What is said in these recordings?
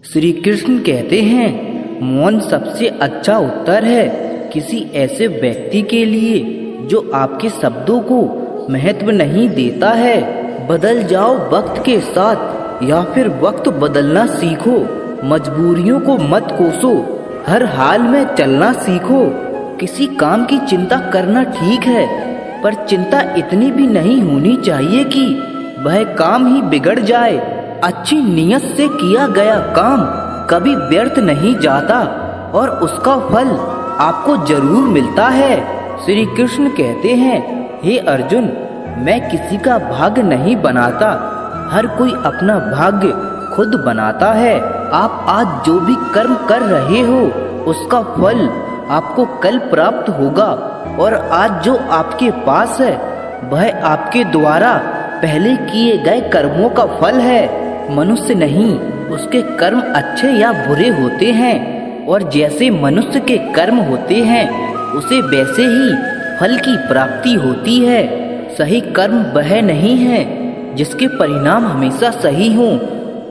श्री कृष्ण कहते हैं, मौन सबसे अच्छा उत्तर है किसी ऐसे व्यक्ति के लिए जो आपके शब्दों को महत्व नहीं देता है। बदल जाओ वक्त के साथ या फिर वक्त बदलना सीखो। मजबूरियों को मत कोसो, हर हाल में चलना सीखो। किसी काम की चिंता करना ठीक है, पर चिंता इतनी भी नहीं होनी चाहिए कि वह काम ही बिगड़ जाए। अच्छी नीयत से किया गया काम कभी व्यर्थ नहीं जाता और उसका फल आपको जरूर मिलता है। श्री कृष्ण कहते हैं, हे अर्जुन, मैं किसी का भाग्य नहीं बनाता, हर कोई अपना भाग्य खुद बनाता है। आप आज जो भी कर्म कर रहे हो उसका फल आपको कल प्राप्त होगा, और आज जो आपके पास है वह आपके द्वारा पहले किए गए कर्मों का फल है। मनुष्य नहीं, उसके कर्म अच्छे या बुरे होते हैं, और जैसे मनुष्य के कर्म होते हैं उसे वैसे ही फल की प्राप्ति होती है। सही कर्म वह नहीं है जिसके परिणाम हमेशा सही हों,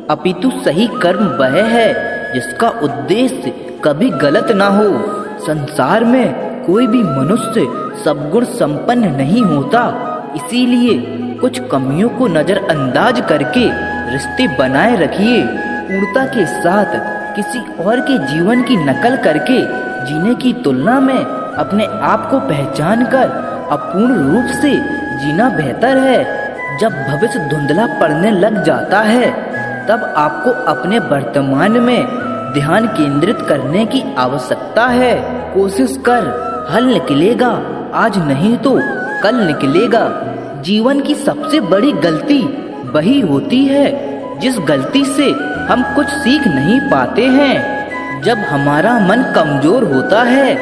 अपितु सही कर्म वह है जिसका उद्देश्य कभी गलत ना हो। संसार में कोई भी मनुष्य सद्गुण संपन्न नहीं होता, इसीलिए कुछ कमियों को नजरअंदाज करके रिश्ते बनाए रखिए। पूर्णता के साथ किसी और के जीवन की नकल करके जीने की तुलना में अपने आप को पहचान कर अपूर्ण रूप से जीना बेहतर है। जब भविष्य धुंधला पड़ने लग जाता है तब आपको अपने वर्तमान में ध्यान केंद्रित करने की आवश्यकता है। कोशिश कर, हल निकलेगा, आज नहीं तो कल निकलेगा। जीवन की सबसे बड़ी गलती वही होती है जिस गलती से हम कुछ सीख नहीं पाते हैं। जब हमारा मन कमजोर होता है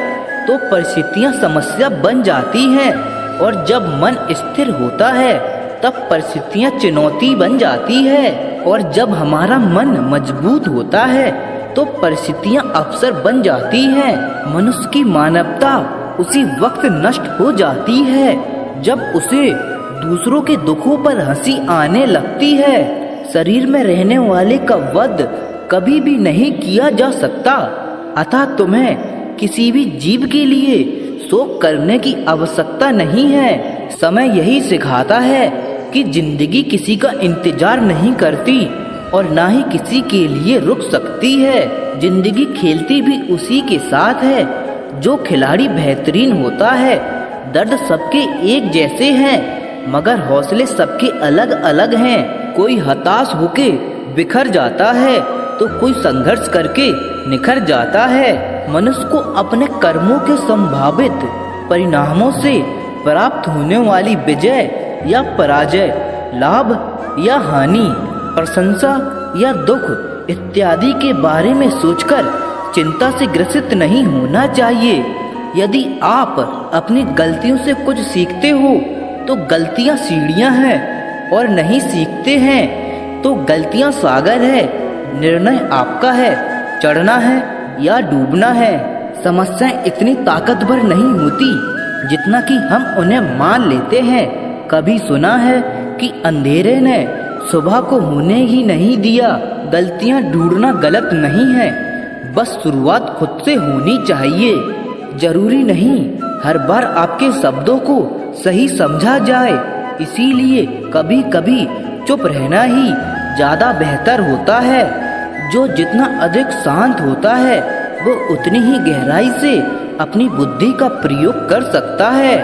तो परिस्थितियां समस्या बन जाती हैं, और जब मन स्थिर होता है तब परिस्थितियां चुनौती बन जाती है, और जब हमारा मन मजबूत होता है तो परिस्थितियां अवसर बन जाती हैं। मनुष्य की मानवता उसी वक्त नष्ट हो जाती है जब उसे दूसरों के दुखों पर हंसी आने लगती है। शरीर में रहने वाले का वध कभी भी नहीं किया जा सकता, अतः तुम्हें किसी भी जीव के लिए शोक करने की आवश्यकता नहीं है। समय यही सिखाता है कि जिंदगी किसी का इंतजार नहीं करती और ना ही किसी के लिए रुक सकती है। जिंदगी खेलती भी उसी के साथ है जो खिलाड़ी बेहतरीन होता है। दर्द सबके एक जैसे हैं, मगर हौसले सबके अलग अलग हैं। कोई हताश होके बिखर जाता है तो कोई संघर्ष करके निखर जाता है। मनुष्य को अपने कर्मों के संभावित परिणामों से प्राप्त होने वाली विजय या पराजय, लाभ या हानि, प्रशंसा या दुख इत्यादि के बारे में सोचकर चिंता से ग्रसित नहीं होना चाहिए। यदि आप अपनी गलतियों से कुछ सीखते हो तो गलतियां सीढ़ियां हैं, और नहीं सीखते हैं तो गलतियां सागर है। निर्णय आपका है, चढ़ना है या डूबना है। समस्याएं इतनी ताकतवर नहीं होती जितना कि हम उन्हें मान लेते हैं। कभी सुना है कि अंधेरे ने सुबह को होने ही नहीं दिया। गलतियां ढूंढना गलत नहीं है, बस शुरुआत खुद से होनी चाहिए। जरूरी नहीं हर बार आपके शब्दों को सही समझा जाए, इसीलिए कभी कभी चुप रहना ही ज्यादा बेहतर होता है। जो जितना अधिक शांत होता है वो उतनी ही गहराई से अपनी बुद्धि का प्रयोग कर सकता है।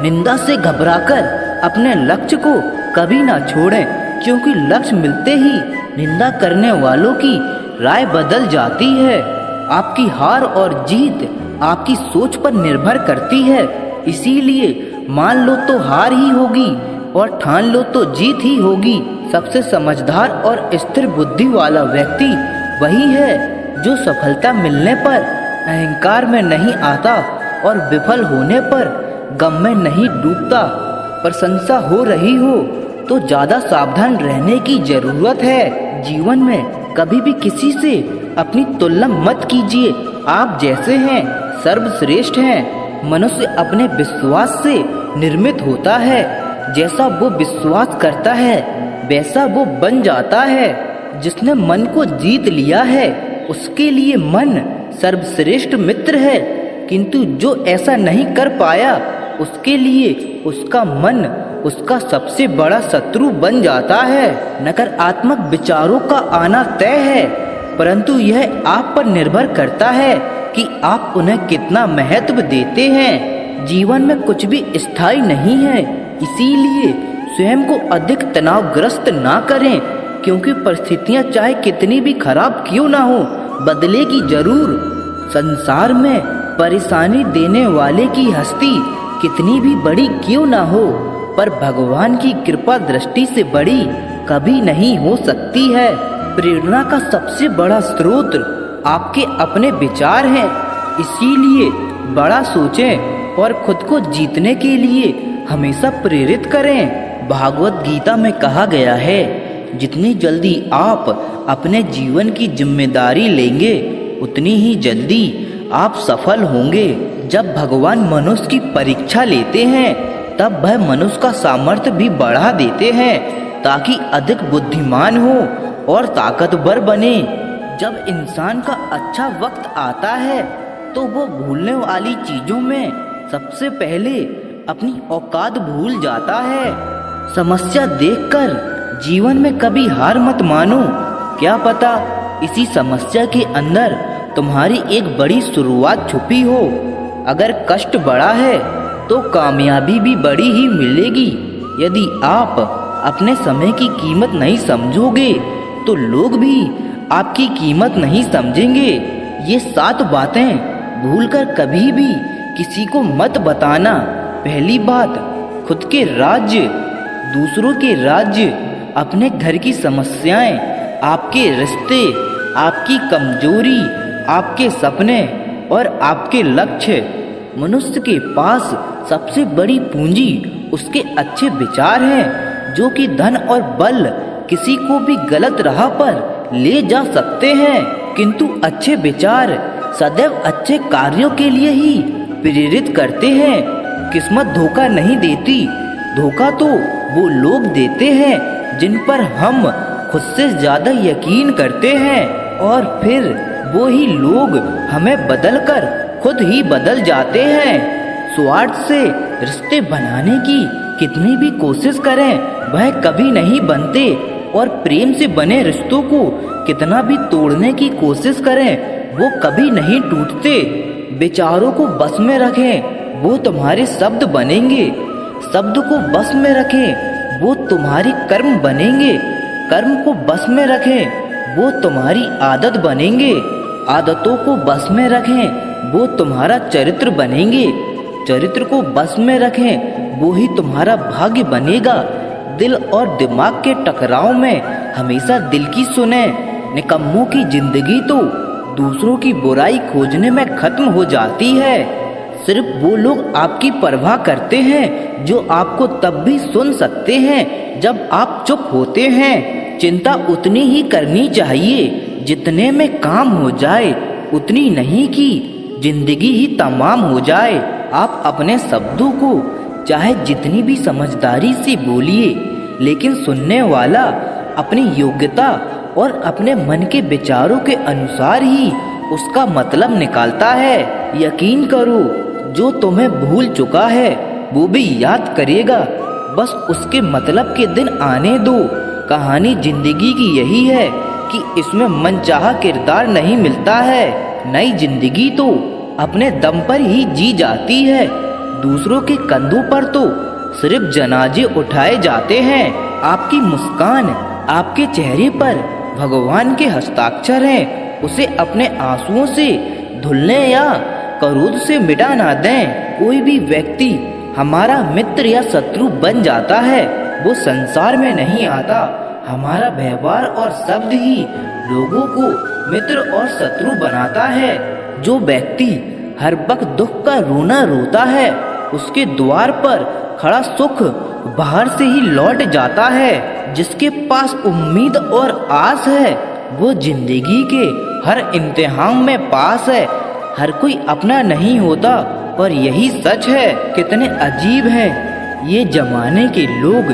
निंदा से घबराकर अपने लक्ष्य को कभी ना छोड़ें, क्योंकि लक्ष्य मिलते ही निंदा करने वालों की राय बदल जाती है। आपकी हार और जीत आपकी सोच पर निर्भर करती है, इसीलिए मान लो तो हार ही होगी और ठान लो तो जीत ही होगी। सबसे समझदार और स्थिर बुद्धि वाला व्यक्ति वही है जो सफलता मिलने पर अहंकार में नहीं आता और विफल होने पर गम में नहीं डूबता। प्रशंसा हो रही हो तो ज्यादा सावधान रहने की जरूरत है। जीवन में कभी भी किसी से अपनी तुलना मत कीजिए। आप जैसे हैं सर्वश्रेष्ठ हैं। मनुष्य अपने विश्वास से निर्मित होता है। जैसा वो विश्वास करता है वैसा वो बन जाता है। जिसने मन को जीत लिया है उसके लिए मन सर्वश्रेष्ठ मित्र है, किंतु जो ऐसा नहीं कर पाया उसके लिए उसका मन उसका सबसे बड़ा शत्रु बन जाता है। नकारात्मक विचारों का आना तय है, परंतु यह आप पर निर्भर करता है कि आप उन्हें कितना महत्व देते हैं। जीवन में कुछ भी स्थायी नहीं है, इसीलिए स्वयं को अधिक तनावग्रस्त ना करें, क्योंकि परिस्थितियां चाहे कितनी भी खराब क्यों ना हो बदलेगी जरूर। संसार में परेशानी देने वाले की हस्ती कितनी भी बड़ी क्यों ना हो, पर भगवान की कृपा दृष्टि से बड़ी कभी नहीं हो सकती है। प्रेरणा का सबसे बड़ा स्रोत आपके अपने विचार हैं, इसीलिए बड़ा सोचें और खुद को जीतने के लिए हमेशा प्रेरित करें। भागवत गीता में कहा गया है, जितनी जल्दी आप अपने जीवन की जिम्मेदारी लेंगे उतनी ही जल्दी आप सफल होंगे। जब भगवान मनुष्य की परीक्षा लेते हैं तब वह मनुष्य का सामर्थ्य भी बढ़ा देते हैं ताकि अधिक बुद्धिमान हो और ताकतवर बने। जब इंसान का अच्छा वक्त आता है तो वो भूलने वाली चीजों में सबसे पहले अपनी औकात भूल जाता है। समस्या देखकर जीवन में कभी हार मत मानो, क्या पता इसी समस्या के अंदर तुम्हारी एक बड़ी शुरुआत छुपी हो। अगर कष्ट बड़ा है तो कामयाबी भी बड़ी ही मिलेगी। यदि आप अपने समय की कीमत नहीं समझोगे तो लोग भी आपकी कीमत नहीं समझेंगे। ये 7 बातें भूलकर कभी भी किसी को मत बताना। पहली बात, खुद के राज्य, दूसरों के राज्य, अपने घर की समस्याएं, आपके रिश्ते, आपकी कमजोरी, आपके सपने और आपके लक्ष्य। मनुष्य के पास सबसे बड़ी पूंजी उसके अच्छे विचार हैं, जो कि धन और बल किसी को भी गलत राह पर ले जा सकते हैं, किंतु अच्छे विचार सदैव अच्छे कार्यों के लिए ही प्रेरित करते हैं। किस्मत धोखा नहीं देती, धोखा तो वो लोग देते हैं जिन पर हम खुद से ज्यादा यकीन करते हैं, और फिर वो ही लोग हमें बदलकर खुद ही बदल जाते हैं। स्वार्थ से रिश्ते बनाने की कितनी भी कोशिश करें वह कभी नहीं बनते, और प्रेम से बने रिश्तों को कितना भी तोड़ने की कोशिश करें वो कभी नहीं टूटते। विचारों को बस में रखें, वो तुम्हारे शब्द बनेंगे। शब्द को बस में रखें, वो तुम्हारी कर्म बनेंगे। कर्म को बस में रखें, वो तुम्हारी आदत बनेंगे। आदतों को बस में रखें, वो तुम्हारा चरित्र बनेंगे। चरित्र को बस में रखें, वो ही तुम्हारा भाग्य बनेगा। दिल और दिमाग के टकराव में हमेशा दिल की सुने। निकम्मों की जिंदगी तो दूसरों की बुराई खोजने में खत्म हो जाती है। सिर्फ वो लोग आपकी परवाह करते हैं जो आपको तब भी सुन सकते हैं जब आप चुप होते हैं। चिंता उतनी ही करनी चाहिए जितने में काम हो जाए, उतनी नहीं कि जिंदगी ही तमाम हो जाए। आप अपने शब्दों को चाहे जितनी भी समझदारी से बोलिए, लेकिन सुनने वाला अपनी योग्यता और अपने मन के विचारों के अनुसार ही उसका मतलब निकालता है। यकीन करो, जो तुम्हें भूल चुका है वो भी याद करेगा, बस उसके मतलब के दिन आने दो। कहानी जिंदगी की यही है कि इसमें मनचाहा किरदार नहीं मिलता है। नई जिंदगी तो अपने दम पर ही जी जाती है। दूसरों के कंधों पर तो सिर्फ जनाजे उठाए जाते हैं। आपकी मुस्कान, आपके चेहरे पर भगवान के हस्ताक्षर हैं। उसे अपने आंसुओं से धुलने या क्रोध से मिटा ना दें। कोई भी व्यक्ति हमारा मित्र या शत्रु बन जाता है, वो संसार में नहीं आता। हमारा व्यवहार और शब्द ही लोगों को मित्र और शत्रु बनाता है। जो व्यक्ति हर वक्त दुख का रोना रोता है, उसके द्वार पर खड़ा सुख बाहर से ही लौट जाता है। जिसके पास उम्मीद और आस है, वो जिंदगी के हर इम्तिहान में पास है। हर कोई अपना नहीं होता, पर यही सच है। कितने अजीब हैं ये जमाने के लोग,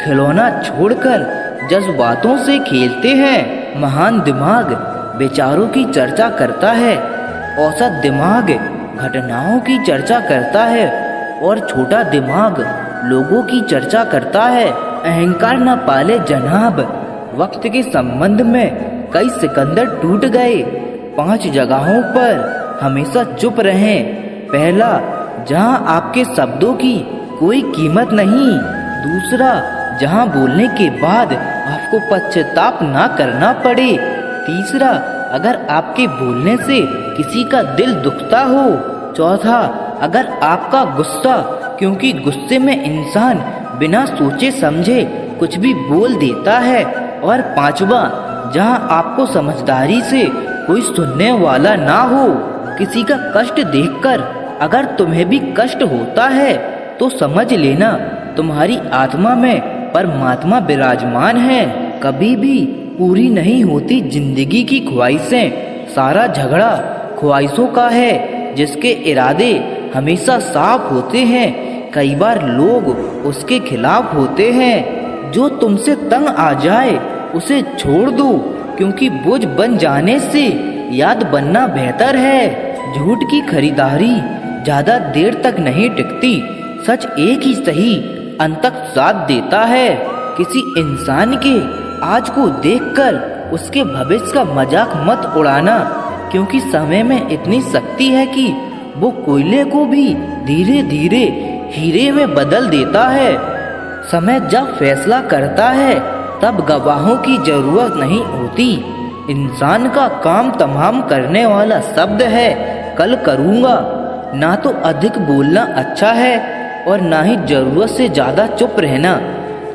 खिलौना छोड़कर जज्बातों से खेलते हैं। महान दिमाग विचारों की चर्चा करता है, औसत दिमाग घटनाओं की चर्चा करता है और छोटा दिमाग लोगों की चर्चा करता है। अहंकार न पाले जनाब, वक्त के संबंध में कई सिकंदर टूट गए। 5 जगहों पर हमेशा चुप रहें। पहला, जहां आपके शब्दों की कोई कीमत नहीं। दूसरा, जहां बोलने के बाद आपको पश्चाताप ना करना पड़े। तीसरा, अगर आपके बोलने से किसी का दिल दुखता हो। चौथा, अगर आपका गुस्सा, क्योंकि गुस्से में इंसान बिना सोचे समझे कुछ भी बोल देता है। और पांचवा, जहां आपको समझदारी से कोई सुनने वाला ना हो। किसी का कष्ट देखकर अगर तुम्हें भी कष्ट होता है तो समझ लेना तुम्हारी आत्मा में परमात्मा विराजमान है। कभी भी पूरी नहीं होती जिंदगी की ख्वाहिशें। सारा झगड़ा ख्वाहिशों का है, जिसके इरादे हमेशा साफ होते हैं, कई बार लोग उसके खिलाफ होते हैं। जो तुमसे तंग आ जाए उसे छोड़ दो, क्योंकि बोझ बन जाने से याद बनना बेहतर है। झूठ की खरीदारी ज्यादा देर तक नहीं टिकती। सच एक ही सही अंत तक साथ देता है। किसी इंसान के आज को देखकर उसके भविष्य का मजाक मत उड़ाना, क्योंकि समय में इतनी शक्ति है कि वो कोयले को भी धीरे धीरे हीरे में बदल देता है। समय जब फैसला करता है तब गवाहों की जरूरत नहीं होती। इंसान का काम तमाम करने वाला शब्द है कल करूँगा। ना तो अधिक बोलना अच्छा है और ना ही जरूरत से ज्यादा चुप रहना।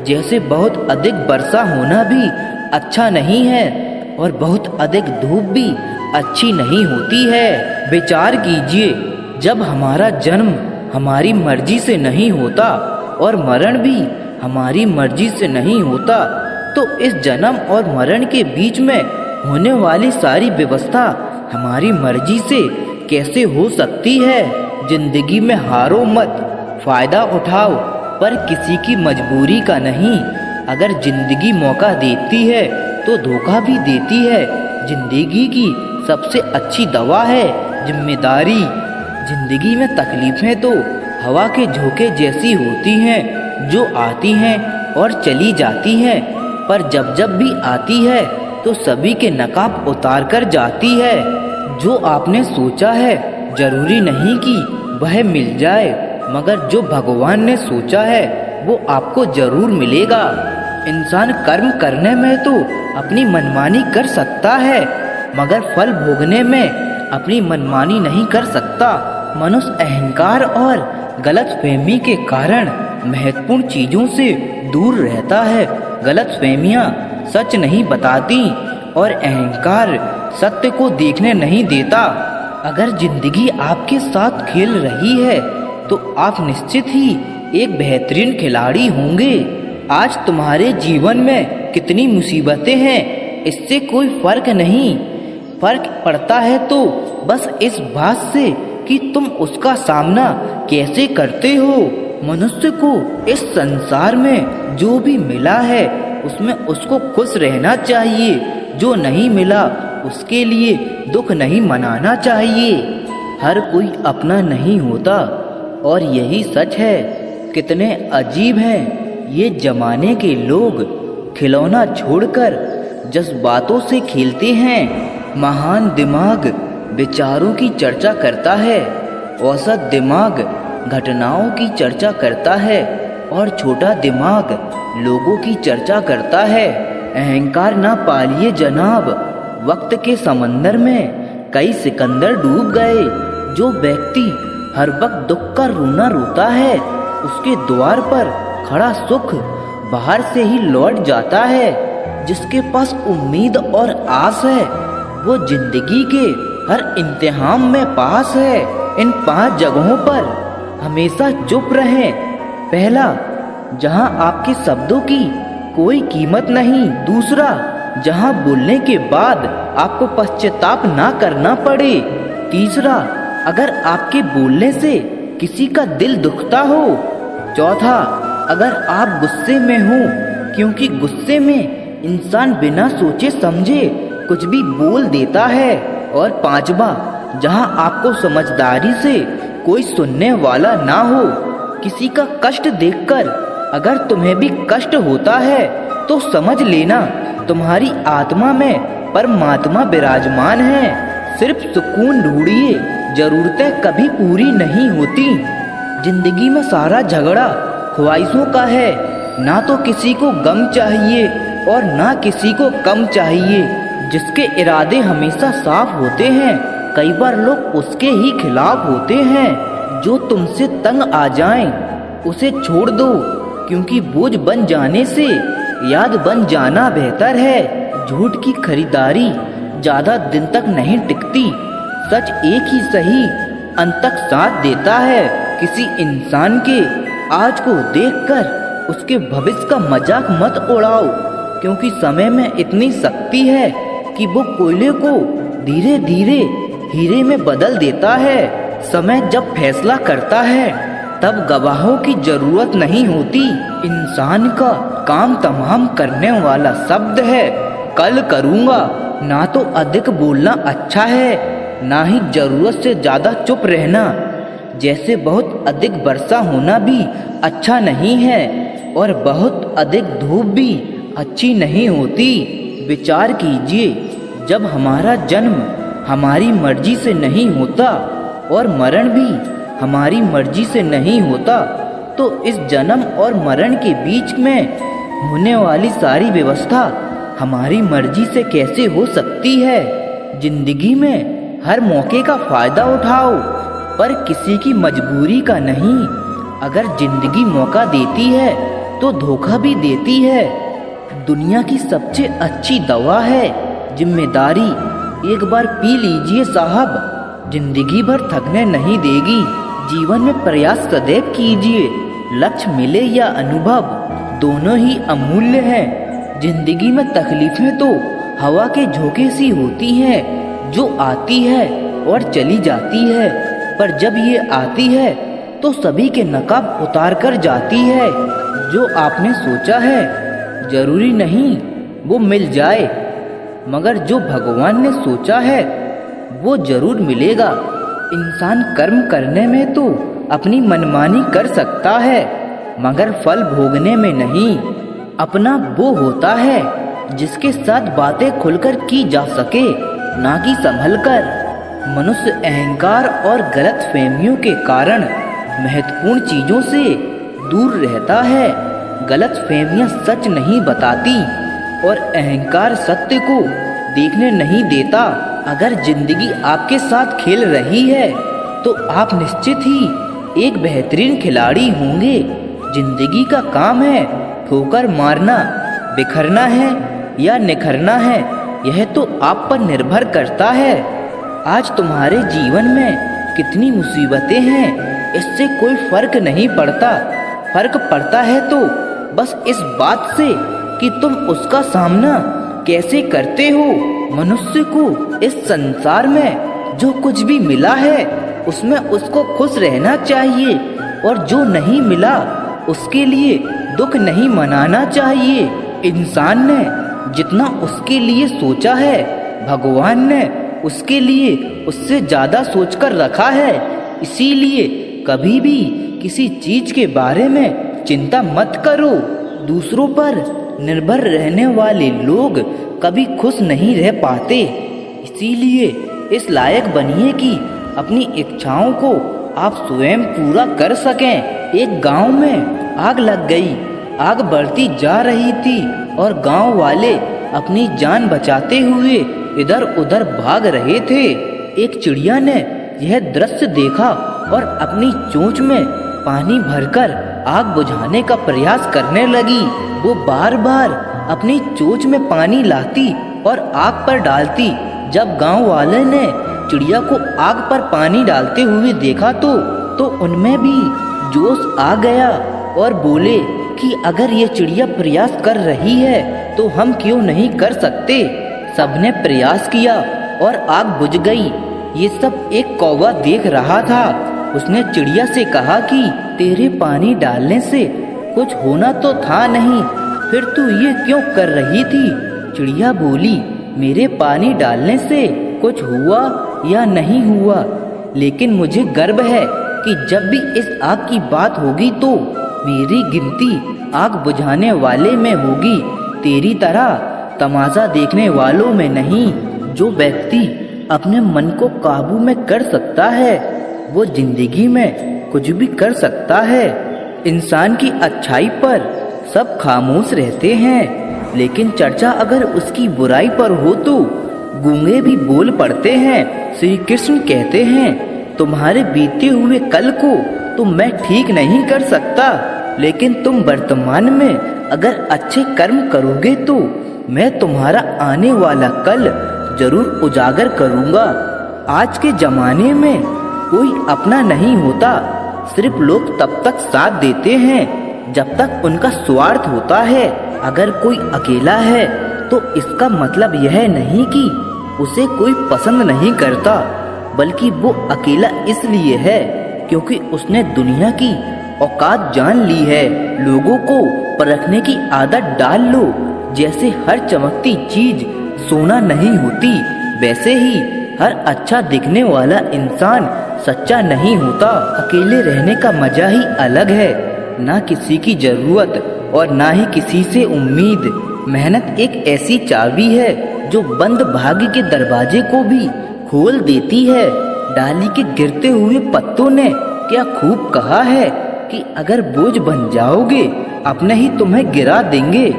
जैसे बहुत अधिक वर्षा होना भी अच्छा नहीं है और बहुत अधिक धूप भी अच्छी नहीं होती है। विचार कीजिए, जब हमारा जन्म हमारी मर्जी से नहीं होता और मरण भी हमारी मर्जी से नहीं होता, तो इस जन्म और मरण के बीच में होने वाली सारी व्यवस्था हमारी मर्जी से कैसे हो सकती है। जिंदगी में हारो मत, फायदा उठाओ, पर किसी की मजबूरी का नहीं। अगर जिंदगी मौका देती है तो धोखा भी देती है। जिंदगी की सबसे अच्छी दवा है जिम्मेदारी। जिंदगी में तकलीफें तो हवा के झोंके जैसी होती हैं, जो आती हैं और चली जाती हैं, पर जब जब भी आती है तो सभी के नकाब उतार कर जाती है। जो आपने सोचा है जरूरी नहीं कि वह मिल जाए, मगर जो भगवान ने सोचा है वो आपको जरूर मिलेगा। इंसान कर्म करने में तो अपनी मनमानी कर सकता है, मगर फल भोगने में अपनी मनमानी नहीं कर सकता। मनुष्य अहंकार और गलतफहमी के कारण महत्वपूर्ण चीजों से दूर रहता है। गलतफहमियां सच नहीं बताती और अहंकार सत्य को देखने नहीं देता। अगर जिंदगी आपके साथ खेल रही है तो आप निश्चित ही एक बेहतरीन खिलाड़ी होंगे। आज तुम्हारे जीवन में कितनी मुसीबतें हैं, इससे कोई फर्क नहीं। फर्क पड़ता है तो बस इस बात से कि तुम उसका सामना कैसे करते हो। मनुष्य को इस संसार में जो भी मिला है उसमें उसको खुश रहना चाहिए। जो नहीं मिला उसके लिए दुख नहीं मनाना चाहिए। हर कोई अपना नहीं होता और यही सच है। कितने अजीब हैं ये जमाने के लोग, खिलौना छोड़कर जज्बातों से खेलते हैं। महान दिमाग विचारों की चर्चा करता है, औसत दिमाग घटनाओं की चर्चा करता है और छोटा दिमाग लोगों की चर्चा करता है। अहंकार ना पालिए जनाब, वक्त के समंदर में कई सिकंदर डूब गए। जो व्यक्ति हर वक्त दुख का रोना रोता है, उसके द्वार पर खड़ा सुख बाहर से ही लौट जाता है। जिसके पास उम्मीद और आस है वो जिंदगी के हर इम्तिहान में पास है। इन 5 जगहों पर हमेशा चुप रहें। पहला, जहां आपके शब्दों की कोई कीमत नहीं। दूसरा, जहां बोलने के बाद आपको पश्चाताप ना करना पड़े। तीसरा, अगर आपके बोलने से किसी का दिल दुखता हो। चौथा, अगर आप गुस्से में हो, क्योंकि गुस्से में इंसान बिना सोचे समझे कुछ भी बोल देता है। और 5वां, जहाँ आपको समझदारी से कोई सुनने वाला ना हो। किसी का कष्ट देखकर अगर तुम्हें भी कष्ट होता है तो समझ लेना तुम्हारी आत्मा में परमात्मा विराजमान है। सिर्फ सुकून ढूंढिए, जरूरतें कभी पूरी नहीं होती। जिंदगी में सारा झगड़ा ख्वाहिशों का है। ना तो किसी को गम चाहिए और ना किसी को कम चाहिए। जिसके इरादे हमेशा साफ होते हैं, कई बार लोग उसके ही खिलाफ होते हैं। जो तुमसे तंग आ जाएं, उसे छोड़ दो, क्योंकि बोझ बन जाने से याद बन जाना बेहतर है। झूठ की खरीदारी ज्यादा दिन तक नहीं टिकती। सच एक ही सही अंत तक साथ देता है। किसी इंसान के आज को देखकर उसके भविष्य का मजाक मत उड़ाओ, क्योंकि समय में इतनी शक्ति है कि वो कोयले को धीरे धीरे हीरे में बदल देता है। समय जब फैसला करता है तब गवाहों की जरूरत नहीं होती। इंसान का काम तमाम करने वाला शब्द है कल करूँगा। ना तो अधिक बोलना अच्छा है, ना ही जरूरत से ज्यादा चुप रहना। जैसे बहुत अधिक वर्षा होना भी अच्छा नहीं है और बहुत अधिक धूप भी अच्छी नहीं होती। विचार कीजिए, जब हमारा जन्म हमारी मर्जी से नहीं होता और मरण भी हमारी मर्जी से नहीं होता, तो इस जन्म और मरण के बीच में होने वाली सारी व्यवस्था हमारी मर्जी से कैसे हो सकती है। जिंदगी में हर मौके का फायदा उठाओ, पर किसी की मजबूरी का नहीं। अगर जिंदगी मौका देती है तो धोखा भी देती है। दुनिया की सबसे अच्छी दवा है जिम्मेदारी। एक बार पी लीजिए साहब, जिंदगी भर थकने नहीं देगी। जीवन में प्रयास सदैव कीजिए, लक्ष्य मिले या अनुभव, दोनों ही अमूल्य हैं। जिंदगी में तकलीफें तो हवा के झोंके सी होती हैं, जो आती है और चली जाती है, पर जब ये आती है तो सभी के नकाब उतार कर जाती है। जो आपने सोचा है जरूरी नहीं वो मिल जाए, मगर जो भगवान ने सोचा है वो जरूर मिलेगा। इंसान कर्म करने में तो अपनी मनमानी कर सकता है, मगर फल भोगने में नहीं। अपना वो होता है जिसके साथ बातें खुलकर की जा सके, ना कि संभल कर। मनुष्य अहंकार और गलत फहमियों के कारण महत्वपूर्ण चीजों से दूर रहता है। गलत फहमियां सच नहीं बताती और अहंकार सत्य को देखने नहीं देता। अगर जिंदगी आपके साथ खेल रही है तो आप निश्चित ही एक बेहतरीन खिलाड़ी होंगे। जिंदगी का काम है ठोकर मारना, बिखरना है या निखरना है, यह तो आप पर निर्भर करता है। आज तुम्हारे जीवन में कितनी मुसीबतें हैं, इससे कोई फर्क नहीं पड़ता। फर्क पड़ता है तो बस इस बात से कि तुम उसका सामना कैसे करते हो। मनुष्य को इस संसार में जो कुछ भी मिला है उसमें उसको खुश रहना चाहिए, और जो नहीं मिला उसके लिए दुख नहीं मनाना चाहिए। इंसान ने जितना उसके लिए सोचा है, भगवान ने उसके लिए उससे ज्यादा सोचकर रखा है। इसीलिए कभी भी किसी चीज के बारे में चिंता मत करो। दूसरों पर निर्भर रहने वाले लोग कभी खुश नहीं रह पाते। इसीलिए इस लायक बनिए कि अपनी इच्छाओं को आप स्वयं पूरा कर सकें। एक गांव में आग लग गई। आग बढ़ती जा रही थी और गांव वाले अपनी जान बचाते हुए इधर उधर भाग रहे थे। एक चिड़िया ने यह दृश्य देखा और अपनी चोंच में पानी भरकर आग बुझाने का प्रयास करने लगी। वो बार बार अपनी चोंच में पानी लाती और आग पर डालती। जब गांव वाले ने चिड़िया को आग पर पानी डालते हुए देखा तो उनमें भी जोश आ गया और बोले कि अगर ये चिड़िया प्रयास कर रही है तो हम क्यों नहीं कर सकते। सबने प्रयास किया और आग बुझ गई। ये सब एक कौवा देख रहा था। उसने चिड़िया से कहा कि तेरे पानी डालने से कुछ होना तो था नहीं, फिर तू ये क्यों कर रही थी? चिड़िया बोली, मेरे पानी डालने से कुछ हुआ या नहीं हुआ, लेकिन मुझे गर्व है कि जब भी इस आग की बात होगी तो मेरी गिनती आग बुझाने वाले में होगी, तेरी तरह तमाशा देखने वालों में नहीं। जो व्यक्ति अपने मन को काबू में कर सकता है वो जिंदगी में कुछ भी कर सकता है। इंसान की अच्छाई पर सब खामोश रहते हैं, लेकिन चर्चा अगर उसकी बुराई पर हो तो गूंगे भी बोल पड़ते हैं। श्री कृष्ण कहते हैं, तुम्हारे बीते हुए कल को तो मैं ठीक नहीं कर सकता, लेकिन तुम वर्तमान में अगर अच्छे कर्म करोगे तो मैं तुम्हारा आने वाला कल जरूर उजागर करूँगा। आज के जमाने में कोई अपना नहीं होता, सिर्फ लोग तब तक साथ देते हैं जब तक उनका स्वार्थ होता है। अगर कोई अकेला है तो इसका मतलब यह नहीं कि उसे कोई पसंद नहीं करता, बल्कि वो अकेला इसलिए है क्योंकि उसने दुनिया की औकात जान ली है। लोगों को परखने की आदत डाल लो। जैसे हर चमकती चीज सोना नहीं होती, वैसे ही हर अच्छा दिखने वाला इंसान सच्चा नहीं होता। अकेले रहने का मजा ही अलग है, ना किसी की जरूरत और ना ही किसी से उम्मीद। मेहनत एक ऐसी चाबी है जो बंद भाग्य के दरवाजे को भी खोल देती है। डाली के गिरते हुए पत्तों ने क्या खूब कहा है कि अगर बोझ बन जाओगे अपने ही तुम्हें गिरा देंगे।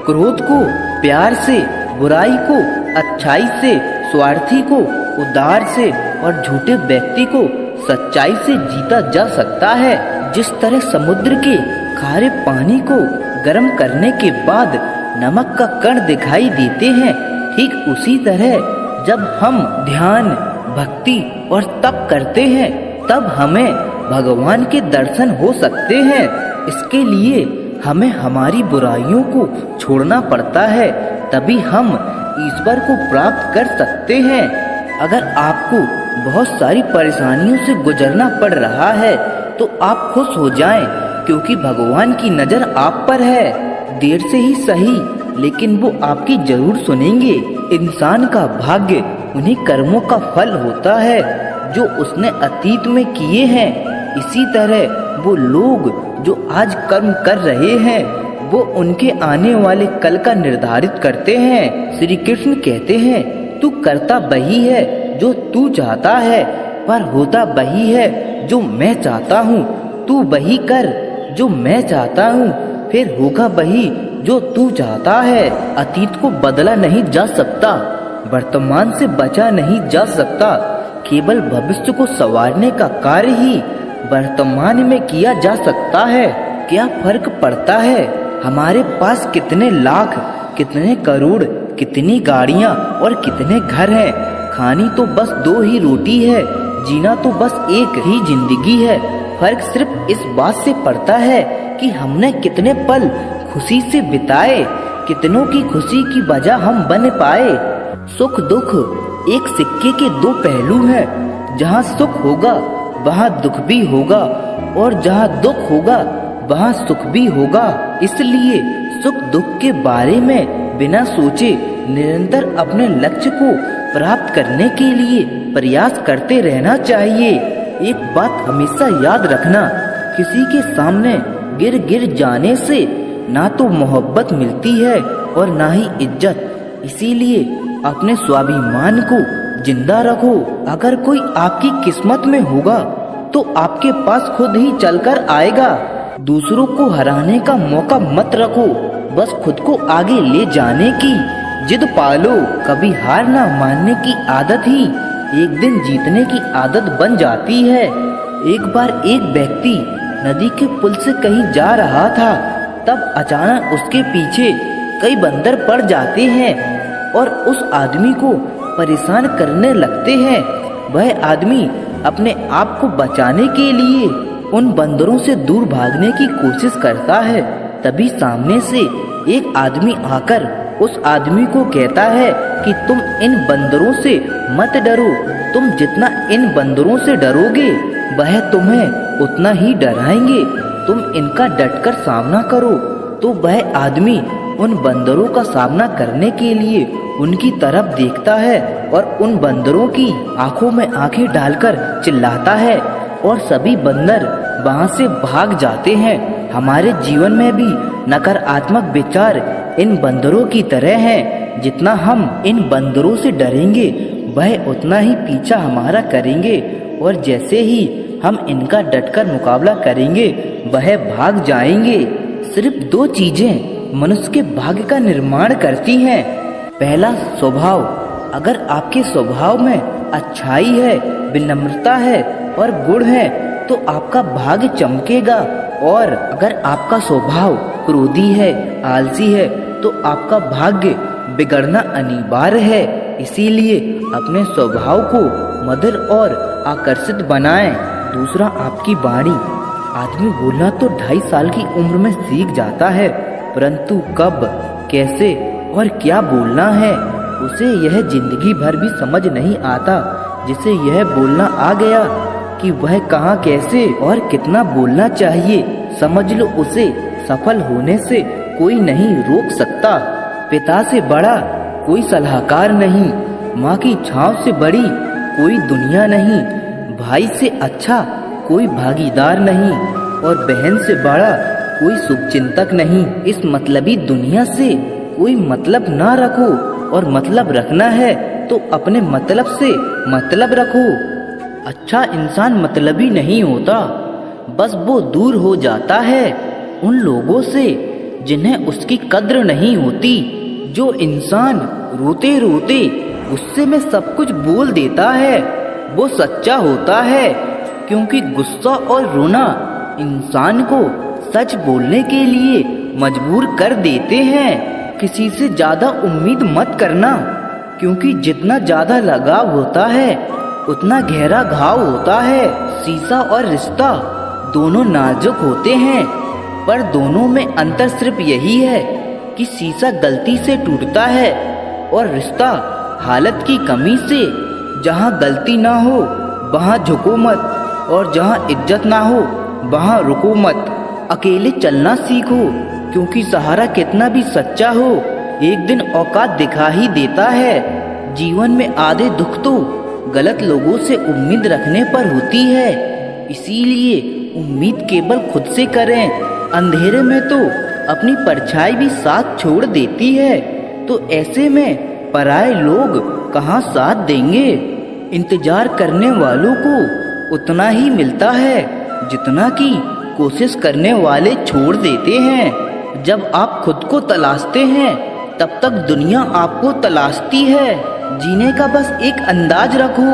क्रोध को प्यार से, बुराई को अच्छाई से, स्वार्थी को उदार से और झूठे व्यक्ति को सच्चाई से जीता जा सकता है। जिस तरह समुद्र के खारे पानी को गर्म करने के बाद नमक का कण दिखाई देते हैं, ठीक उसी तरह जब हम ध्यान, भक्ति और तप करते हैं तब हमें भगवान के दर्शन हो सकते हैं। इसके लिए हमें हमारी बुराइयों को छोड़ना पड़ता है, तभी हम ईश्वर को प्राप्त कर सकते हैं। अगर आपको बहुत सारी परेशानियों से गुजरना पड़ रहा है तो आप खुश हो जाएं, क्योंकि भगवान की नजर आप पर है। देर से ही सही, लेकिन वो आपकी जरूर सुनेंगे। इंसान का भाग्य उन्हीं कर्मों का फल होता है जो उसने अतीत में किए हैं। इसी तरह वो लोग जो आज कर्म कर रहे हैं वो उनके आने वाले कल का निर्धारित करते हैं। श्री कृष्ण कहते हैं, तू करता वही है जो तू चाहता है, पर होता वही है जो मैं चाहता हूँ। तू वही कर जो मैं चाहता हूँ, फिर होगा वही जो तू चाहता है। अतीत को बदला नहीं जा सकता, वर्तमान से बचा नहीं जा सकता, केवल भविष्य को संवारने का कार्य ही वर्तमान में किया जा सकता है। क्या फर्क पड़ता है हमारे पास कितने लाख, कितने करोड़, कितनी गाड़ियाँ और कितने घर हैं? खानी तो बस 2 ही रोटी है, जीना तो बस एक ही जिंदगी है। फर्क सिर्फ इस बात से पड़ता है कि हमने कितने पल खुशी से बिताए, कितनों की खुशी की वजह हम बन पाए। सुख दुख एक सिक्के के 2 पहलू हैं। जहाँ सुख होगा वहाँ दुख भी होगा, और जहाँ दुख होगा वहाँ सुख भी होगा। इसलिए सुख दुख के बारे में बिना सोचे निरंतर अपने लक्ष्य को प्राप्त करने के लिए प्रयास करते रहना चाहिए। एक बात हमेशा याद रखना, किसी के सामने गिर गिर जाने से ना तो मोहब्बत मिलती है और ना ही इज्जत। इसीलिए अपने स्वाभिमान को जिंदा रखो। अगर कोई आपकी किस्मत में होगा तो आपके पास खुद ही चलकर आएगा। दूसरों को हराने का मौका मत रखो, बस खुद को आगे ले जाने की जिद पालो। कभी हार ना मानने की आदत ही एक दिन जीतने की आदत बन जाती है। एक बार एक व्यक्ति नदी के पुल से कहीं जा रहा था, तब अचानक उसके पीछे कई बंदर पड़ जाते हैं और उस आदमी को परेशान करने लगते हैं। वह आदमी अपने आप को बचाने के लिए उन बंदरों से दूर भागने की कोशिश करता है। तभी सामने से एक आदमी आकर उस आदमी को कहता है कि तुम इन बंदरों से मत डरो, तुम जितना इन बंदरों से डरोगे वह तुम्हें उतना ही डराएंगे। तुम इनका डटकर सामना करो। तो वह आदमी उन बंदरों का सामना करने के लिए उनकी तरफ देखता है और उन बंदरों की आंखों में आंखें डालकर चिल्लाता है और सभी बंदर वहां से भाग जाते हैं। हमारे जीवन में भी नकारात्मक विचार इन बंदरों की तरह हैं। जितना हम इन बंदरों से डरेंगे वह उतना ही पीछा हमारा करेंगे और जैसे ही हम इनका डटकर मुकाबला करेंगे वह भाग जाएंगे। सिर्फ 2 चीजें मनुष्य के भाग्य का निर्माण करती हैं। पहला, स्वभाव। अगर आपके स्वभाव में अच्छाई है, विनम्रता है और गुण है तो आपका भाग्य चमकेगा। और अगर आपका स्वभाव क्रोधी है, आलसी है तो आपका भाग्य बिगड़ना अनिवार्य है। इसीलिए अपने स्वभाव को मधुर और आकर्षित बनाएं। दूसरा, आपकी वाणी। आदमी बोलना तो 2.5 साल की उम्र में सीख जाता है, परंतु कब, कैसे और क्या बोलना है उसे यह जिंदगी भर भी समझ नहीं आता। जिसे यह बोलना आ गया कि वह कहाँ, कैसे और कितना बोलना चाहिए, समझ लो उसे सफल होने से कोई नहीं रोक सकता। पिता से बड़ा कोई सलाहकार नहीं, माँ की छांव से बड़ी कोई दुनिया नहीं, भाई से अच्छा कोई भागीदार नहीं और बहन से बड़ा कोई शुभचिंतक नहीं। इस मतलबी दुनिया से कोई मतलब ना रखो और मतलब रखना है तो अपने मतलब से मतलब रखो। अच्छा इंसान मतलबी नहीं होता, बस वो दूर हो जाता है उन लोगों से जिन्हें उसकी कद्र नहीं होती। जो इंसान रोते रोते गुस्से में सब कुछ बोल देता है वो सच्चा होता है, क्योंकि गुस्सा और रोना इंसान को सच बोलने के लिए मजबूर कर देते हैं। किसी से ज्यादा उम्मीद मत करना, क्योंकि जितना ज्यादा लगाव होता है उतना गहरा घाव होता है। शीशा और रिश्ता दोनों नाजुक होते हैं, पर दोनों में अंतर सिर्फ यही है कि शीशा गलती से टूटता है और रिश्ता हालत की कमी से। जहाँ गलती ना हो वहाँ झुको मत और जहाँ इज्जत ना हो वहाँ रुको मत। अकेले चलना सीखो, क्योंकि सहारा कितना भी सच्चा हो एक दिन औकात दिखा ही देता है। जीवन में आधे दुख तो गलत लोगों से उम्मीद रखने पर होती है, इसीलिए उम्मीद केवल खुद से करें। अंधेरे में तो अपनी परछाई भी साथ छोड़ देती है, तो ऐसे में पराये लोग कहाँ साथ देंगे। इंतजार करने वालों को उतना ही मिलता है जितना कि कोशिश करने वाले छोड़ देते हैं। जब आप खुद को तलाशते हैं तब तक दुनिया आपको तलाशती है। जीने का बस एक अंदाज रखो,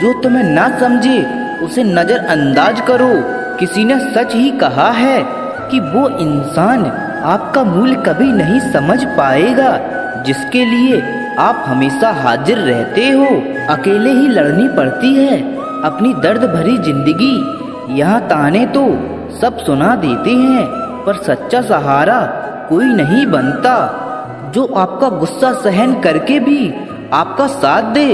जो तुम्हें ना समझे उसे नजरअंदाज करो। किसी ने सच ही कहा है कि वो इंसान आपका मूल्य कभी नहीं समझ पाएगा जिसके लिए आप हमेशा हाजिर रहते हो। अकेले ही लड़नी पड़ती है अपनी दर्द भरी जिंदगी। यहाँ ताने तो सब सुना देते हैं, पर सच्चा सहारा कोई नहीं बनता। जो आपका गुस्सा सहन करके भी आपका साथ दे,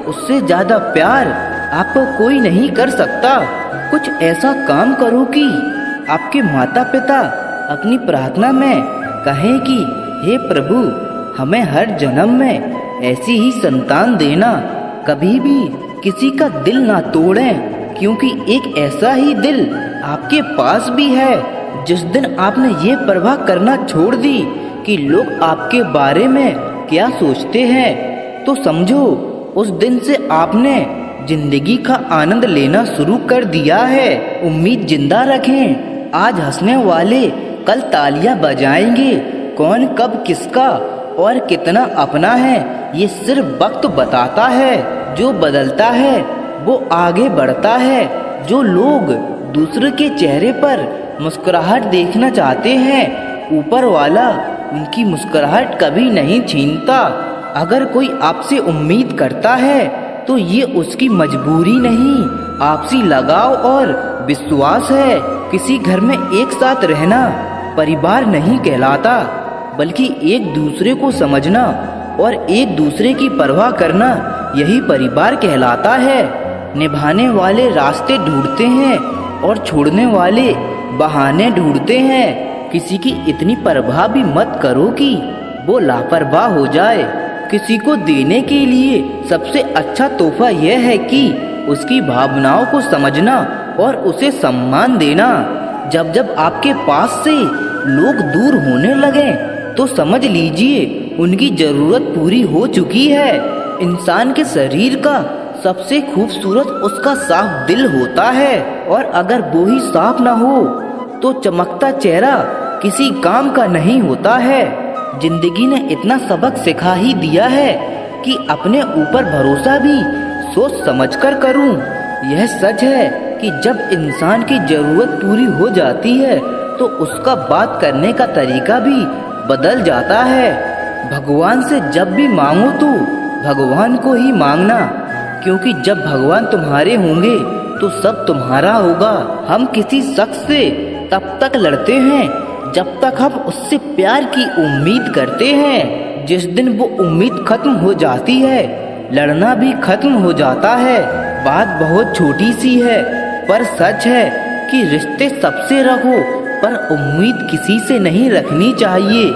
उससे ज्यादा प्यार आपको कोई नहीं कर सकता। कुछ ऐसा काम करो कि आपके माता पिता अपनी प्रार्थना में कहें कि हे प्रभु, हमें हर जन्म में ऐसी ही संतान देना। कभी भी किसी का दिल ना तोड़ें, क्योंकि एक ऐसा ही दिल आपके पास भी है। जिस दिन आपने ये परवाह करना छोड़ दी कि लोग आपके बारे में क्या सोचते हैं, तो समझो उस दिन से आपने जिंदगी का आनंद लेना शुरू कर दिया है। उम्मीद जिंदा रखें, आज हंसने वाले कल तालियां बजाएंगे। कौन कब किसका और कितना अपना है ये सिर्फ वक्त बताता है। जो बदलता है वो आगे बढ़ता है। जो लोग दूसरे के चेहरे पर मुस्कुराहट देखना चाहते हैं, ऊपर वाला उनकी मुस्कुराहट कभी नहीं छीनता। अगर कोई आपसे उम्मीद करता है तो ये उसकी मजबूरी नहीं, आपसी लगाव और विश्वास है। किसी घर में एक साथ रहना परिवार नहीं कहलाता, बल्कि एक दूसरे को समझना और एक दूसरे की परवाह करना यही परिवार कहलाता है। निभाने वाले रास्ते ढूंढते हैं और छोड़ने वाले बहाने ढूंढते हैं। किसी की इतनी परवाह भी मत करो कि वो लापरवाह हो जाए। किसी को देने के लिए सबसे अच्छा तोहफा यह है कि उसकी भावनाओं को समझना और उसे सम्मान देना। जब जब आपके पास से लोग दूर होने लगे तो समझ लीजिए उनकी जरूरत पूरी हो चुकी है। इंसान के शरीर का सबसे खूबसूरत उसका साफ दिल होता है, और अगर वो ही साफ ना हो तो चमकता चेहरा किसी काम का नहीं होता है। जिंदगी ने इतना सबक सिखा ही दिया है कि अपने ऊपर भरोसा भी सोच समझकर करूं। यह सच है कि जब इंसान की जरूरत पूरी हो जाती है तो उसका बात करने का तरीका भी बदल जाता है। भगवान से जब भी मांगो तो भगवान को ही मांगना, क्योंकि जब भगवान तुम्हारे होंगे तो सब तुम्हारा होगा। हम किसी शख्स से तब तक लड़ते हैं जब तक हम उससे प्यार की उम्मीद करते हैं। जिस दिन वो उम्मीद खत्म हो जाती है, लड़ना भी खत्म हो जाता है। बात बहुत छोटी सी है, पर सच है कि रिश्ते सबसे रखो, पर उम्मीद किसी से नहीं रखनी चाहिए।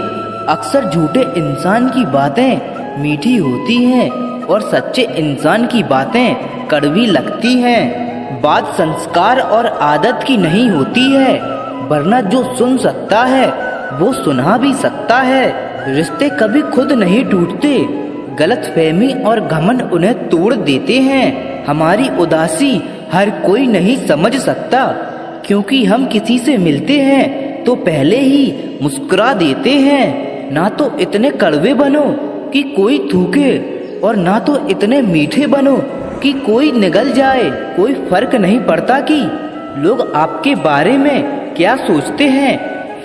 अक्सर झूठे इंसान की बातें मीठी होती हैं और सच्चे इंसान की बातें कड़वी लगती हैं। बात संस्कार और आदत की नहीं होती है, वरना जो सुन सकता है वो सुना भी सकता है। रिश्ते कभी खुद नहीं टूटते, गलतफहमी और घमंड उन्हें तोड़ देते हैं। हमारी उदासी हर कोई नहीं समझ सकता, क्योंकि हम किसी से मिलते हैं तो पहले ही मुस्कुरा देते हैं। ना तो इतने कड़वे बनो कि कोई थूके, और ना तो इतने मीठे बनो कि कोई निगल जाए। कोई फर्क नहीं पड़ता कि लोग आपके बारे में क्या सोचते हैं,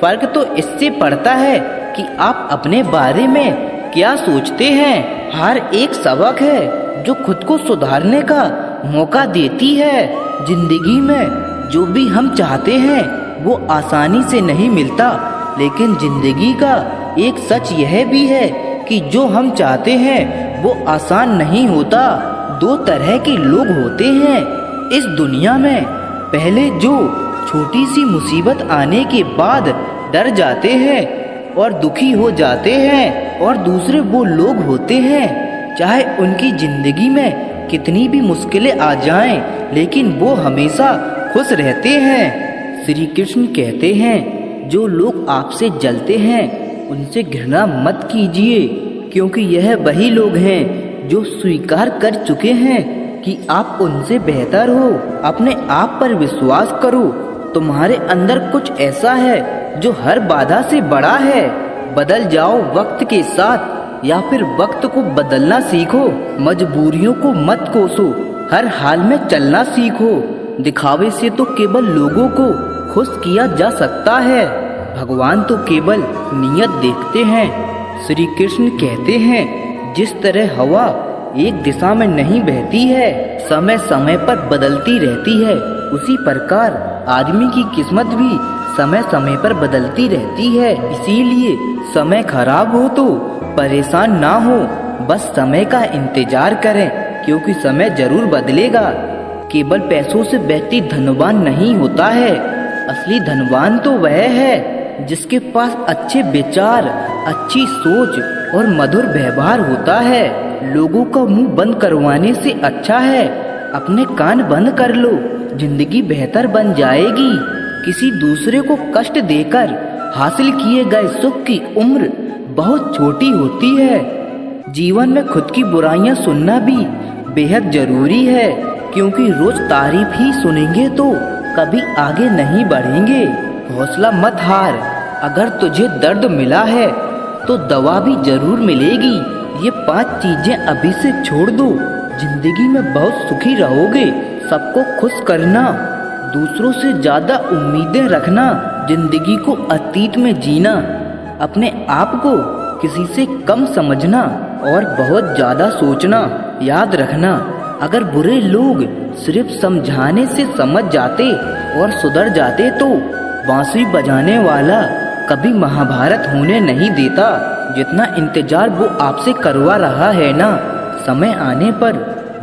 फर्क तो इससे पड़ता है कि आप अपने बारे में क्या सोचते हैं। हार एक सबक है जो खुद को सुधारने का मौका देती है। जिंदगी में जो भी हम चाहते हैं वो आसानी से नहीं मिलता, लेकिन जिंदगी का एक सच यह भी है कि जो हम चाहते हैं वो आसान नहीं होता। दो तरह के लोग होते हैं इस दुनिया में, पहले जो छोटी सी मुसीबत आने के बाद डर जाते हैं और दुखी हो जाते हैं, और दूसरे वो लोग होते हैं चाहे उनकी जिंदगी में कितनी भी मुश्किलें आ जाएं, लेकिन वो हमेशा खुश रहते हैं। श्री कृष्ण कहते हैं, जो लोग आपसे जलते हैं उनसे घृणा मत कीजिए, क्योंकि यह वही लोग हैं जो स्वीकार कर चुके हैं कि आप उनसे बेहतर हो। अपने आप पर विश्वास करो, तुम्हारे अंदर कुछ ऐसा है जो हर बाधा से बड़ा है। बदल जाओ वक्त के साथ, या फिर वक्त को बदलना सीखो। मजबूरियों को मत कोसो, हर हाल में चलना सीखो। दिखावे से तो केवल लोगों को खुश किया जा सकता है, भगवान तो केवल नियत देखते हैं। श्री कृष्ण कहते हैं, जिस तरह हवा एक दिशा में नहीं बहती है, समय समय पर बदलती रहती है, उसी प्रकार आदमी की किस्मत भी समय समय पर बदलती रहती है। इसीलिए समय खराब हो तो परेशान ना हो, बस समय का इंतजार करें, क्योंकि समय जरूर बदलेगा। केवल पैसों से व्यक्ति धनवान नहीं होता है, असली धनवान तो वह है जिसके पास अच्छे विचार, अच्छी सोच और मधुर व्यवहार होता है। लोगों का मुंह बंद करवाने से अच्छा है अपने कान बंद कर लो, जिंदगी बेहतर बन जाएगी। किसी दूसरे को कष्ट देकर हासिल किए गए सुख की उम्र बहुत छोटी होती है। जीवन में खुद की बुराइयां सुनना भी बेहद जरूरी है, क्योंकि रोज तारीफ ही सुनेंगे तो कभी आगे नहीं बढ़ेंगे। हौसला मत हार, अगर तुझे दर्द मिला है तो दवा भी जरूर मिलेगी। ये 5 चीजें अभी से छोड़ दो, जिंदगी में बहुत सुखी रहोगे। सबको खुश करना, दूसरों से ज्यादा उम्मीदें रखना, जिंदगी को अतीत में जीना, अपने आप को किसी से कम समझना और बहुत ज्यादा सोचना। याद रखना, अगर बुरे लोग सिर्फ समझाने से समझ जाते और सुधर जाते तो बांसुरी बजाने वाला कभी महाभारत होने नहीं देता। जितना इंतजार वो आपसे करवा रहा है ना, समय आने पर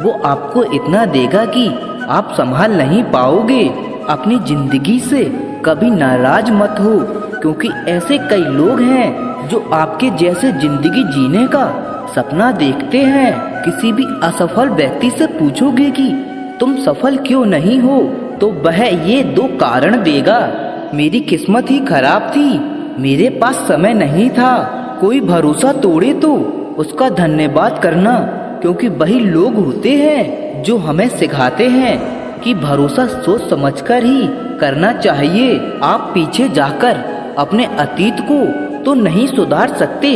वो आपको इतना देगा कि आप संभाल नहीं पाओगे। अपनी जिंदगी से कभी नाराज मत हो, क्योंकि ऐसे कई लोग हैं जो आपके जैसे जिंदगी जीने का सपना देखते हैं। किसी भी असफल व्यक्ति से पूछोगे कि तुम सफल क्यों नहीं हो, तो वह ये 2 कारण देगा। मेरी किस्मत ही खराब थी, मेरे पास समय नहीं था। कोई भरोसा तोड़े तो उसका धन्यवाद करना, क्योंकि वही लोग होते हैं जो हमें सिखाते हैं कि भरोसा सोच समझकर ही करना चाहिए। आप पीछे जाकर अपने अतीत को तो नहीं सुधार सकते,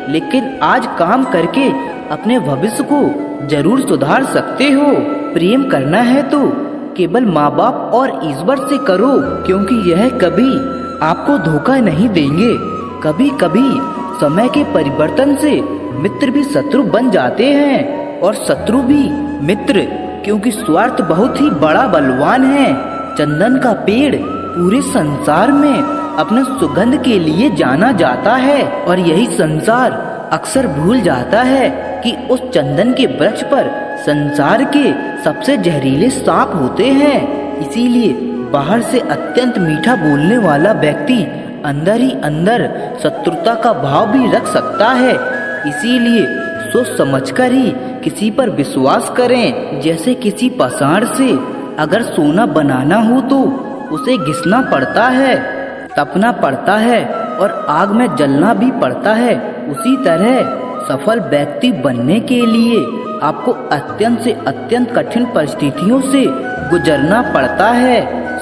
लेकिन आज काम करके अपने भविष्य को जरूर सुधार सकते हो। प्रेम करना है तो केवल माँ बाप और ईश्वर से करो, क्योंकि यह कभी आपको धोखा नहीं देंगे। कभी कभी समय के परिवर्तन से मित्र भी शत्रु बन जाते हैं और शत्रु भी मित्र, क्योंकि स्वार्थ बहुत ही बड़ा बलवान है। चंदन का पेड़ पूरे संसार में अपने सुगंध के लिए जाना जाता है, और यही संसार अक्सर भूल जाता है कि उस चंदन के वृक्ष पर संसार के सबसे जहरीले सांप होते हैं। इसीलिए बाहर से अत्यंत मीठा बोलने वाला व्यक्ति अंदर ही अंदर शत्रुता का भाव भी रख सकता है। इसीलिए सोच समझकर ही किसी पर विश्वास करें। जैसे किसी पाषाण से अगर सोना बनाना हो तो उसे घिसना पड़ता है, तपना पड़ता है और आग में जलना भी पड़ता है। उसी तरह सफल व्यक्ति बनने के लिए आपको अत्यंत से अत्यंत कठिन परिस्थितियों से गुजरना पड़ता है।